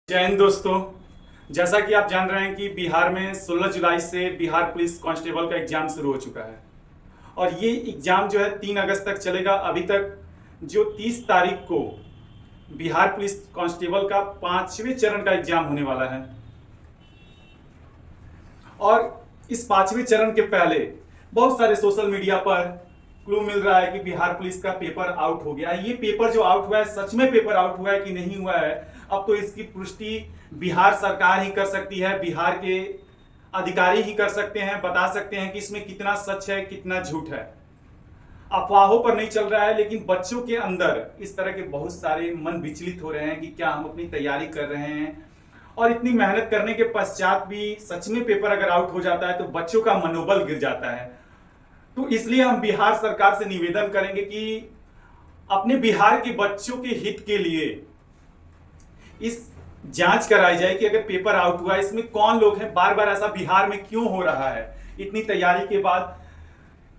जय हिंद दोस्तों। जैसा कि आप जान रहे हैं कि बिहार में 16 जुलाई से बिहार पुलिस कांस्टेबल का एग्जाम शुरू हो चुका है और ये एग्जाम जो है 3 अगस्त तक चलेगा। अभी तक जो 30 तारीख को बिहार पुलिस कांस्टेबल का 5वें चरण का एग्जाम होने वाला है और इस 5वें चरण के पहले बहुत सारे सोशल मीडिया पर क्लू मिल रहा है कि बिहार पुलिस का पेपर आउट हो गया है। ये पेपर जो आउट हुआ है सच में पेपर आउट हुआ है कि नहीं हुआ है, अब तो इसकी पुष्टि बिहार सरकार ही कर सकती है। बिहार के अधिकारी ही कर सकते हैं, बता सकते हैं कि इसमें कितना सच है कितना झूठ है। अफवाहों पर नहीं चल रहा है, लेकिन बच्चों के अंदर इस तरह के बहुत सारे मन विचलित हो रहे हैं कि क्या हम अपनी तैयारी कर रहे हैं और इतनी मेहनत करने के पश्चात भी सच में पेपर अगर आउट हो जाता है तो बच्चों का मनोबल गिर जाता है। तो इसलिए हम बिहार सरकार से निवेदन करेंगे कि अपने बिहार के बच्चों के हित के लिए इस जांच कराई जाए कि अगर पेपर आउट हुआ है इसमें कौन लोग हैं, बार बार ऐसा बिहार में क्यों हो रहा है। इतनी तैयारी के बाद,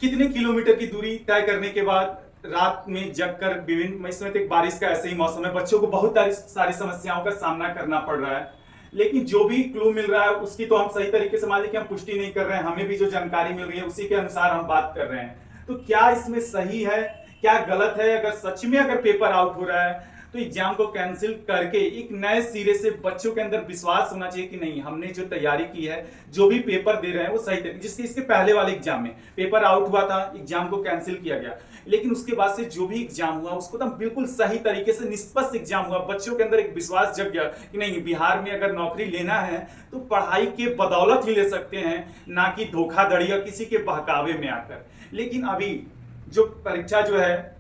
कितने किलोमीटर की दूरी तय करने के बाद रात में जगकर विभिन्न, इसमें तो बारिश का ऐसे ही मौसम है, बच्चों को बहुत सारी समस्याओं का सामना करना पड़ रहा है। लेकिन जो भी क्लू मिल रहा है उसकी तो हम सही तरीके से मान लीजिए कि हम पुष्टि नहीं कर रहे हैं, हमें भी जो जानकारी मिल रही है उसी के अनुसार हम बात कर रहे हैं। तो क्या इसमें सही है क्या गलत है? अगर सच में अगर पेपर आउट हो रहा है तो एग्जाम को कैंसिल करके एक नए सिरे से बच्चों के अंदर विश्वास होना चाहिए कि नहीं, हमने जो तैयारी की है, जो भी पेपर दे रहे हैं वो सही तरीके। जिसके इसके पहले वाले एग्जाम में पेपर आउट हुआ था, एग्जाम को कैंसिल किया गया, लेकिन उसके बाद से जो भी एग्जाम हुआ उसको तो बिल्कुल सही तरीके से निष्पक्ष एग्जाम हुआ। बच्चों के अंदर एक विश्वास जग गया कि नहीं, बिहार में अगर नौकरी लेना है तो पढ़ाई के बदौलत ही ले सकते हैं, ना कि धोखाधड़ी या किसी के बहकावे में आकर। लेकिन अभी जो परीक्षा जो है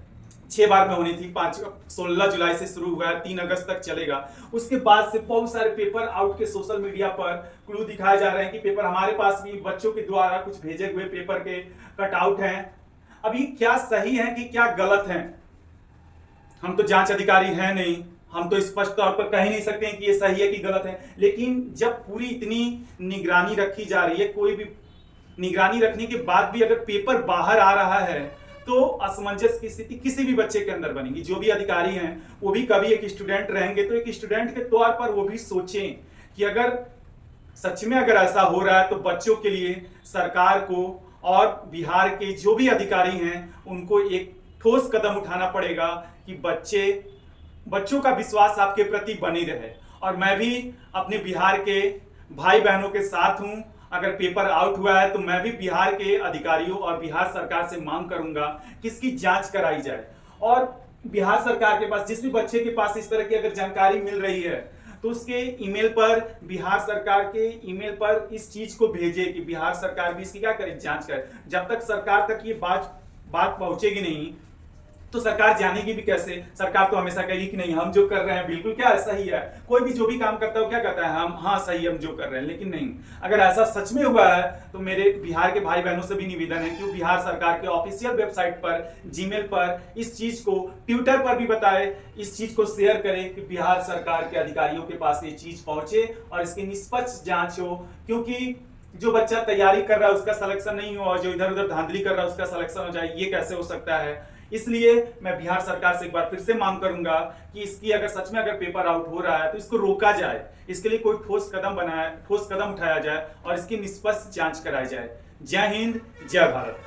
6 बार में होनी थी, 16 जुलाई से शुरू हुआ है, 3 अगस्त तक चलेगा। उसके बाद से बहुत सारे पेपर आउट के सोशल मीडिया पर क्लू दिखाए जा रहे हैं कि पेपर हमारे पास भी बच्चों के द्वारा कुछ भेजे हुए पेपर के कटआउट हैं। अभी क्या सही है कि क्या गलत है, हम तो जांच अधिकारी हैं नहीं, हम तो स्पष्ट तौर पर कह ही नहीं सकते हैं कि ये सही है कि गलत है। लेकिन जब पूरी इतनी निगरानी रखी जा रही है, कोई भी निगरानी रखने के बाद भी अगर पेपर बाहर आ रहा है तो असमंजस की स्थिति किसी भी बच्चे के अंदर बनेगी। जो भी अधिकारी हैं वो भी कभी एक स्टूडेंट रहेंगे, तो एक स्टूडेंट के तौर पर वो भी सोचें कि अगर सच में अगर ऐसा हो रहा है तो बच्चों के लिए सरकार को और बिहार के जो भी अधिकारी हैं उनको एक ठोस कदम उठाना पड़ेगा कि बच्चों का विश्वास आपके प्रति बनी रहे। और मैं भी अपने बिहार के भाई बहनों के साथ हूं। अगर पेपर आउट हुआ है तो मैं भी बिहार के अधिकारियों और बिहार सरकार से मांग करूंगा कि इसकी जांच कराई जाए और बिहार सरकार के पास, जिस भी बच्चे के पास इस तरह की अगर जानकारी मिल रही है तो उसके ईमेल पर, बिहार सरकार के ईमेल पर इस चीज को भेजे कि बिहार सरकार भी इसकी क्या करे, जांच करे। जब तक सरकार तक ये बात पहुंचेगी नहीं तो सरकार जानेगी भी कैसे। सरकार तो हमेशा कहेगी कि नहीं, हम जो कर रहे हैं बिल्कुल क्या सही है। कोई भी जो भी काम करता है क्या कहता है, हम हाँ सही हम जो कर रहे हैं। लेकिन नहीं, अगर ऐसा सच में हुआ है तो मेरे बिहार के भाई बहनों से भी निवेदन है कि वो बिहार सरकार के ऑफिशियल वेबसाइट पर, जीमेल पर इस चीज को, ट्विटर पर भी बताए, इस चीज को शेयर करे कि बिहार सरकार के अधिकारियों के पास ये चीज पहुंचे और इसकी निष्पक्ष जांच हो। क्योंकि जो बच्चा तैयारी कर रहा है उसका सिलेक्शन नहीं हो और जो इधर उधर धांधली कर रहा है उसका सिलेक्शन हो जाए, ये कैसे हो सकता है। इसलिए मैं बिहार सरकार से एक बार फिर से मांग करूंगा कि इसकी अगर सच में अगर पेपर आउट हो रहा है तो इसको रोका जाए, इसके लिए कोई ठोस कदम उठाया जाए और इसकी निष्पक्ष जांच कराई जाए। जय हिंद, जय भारत।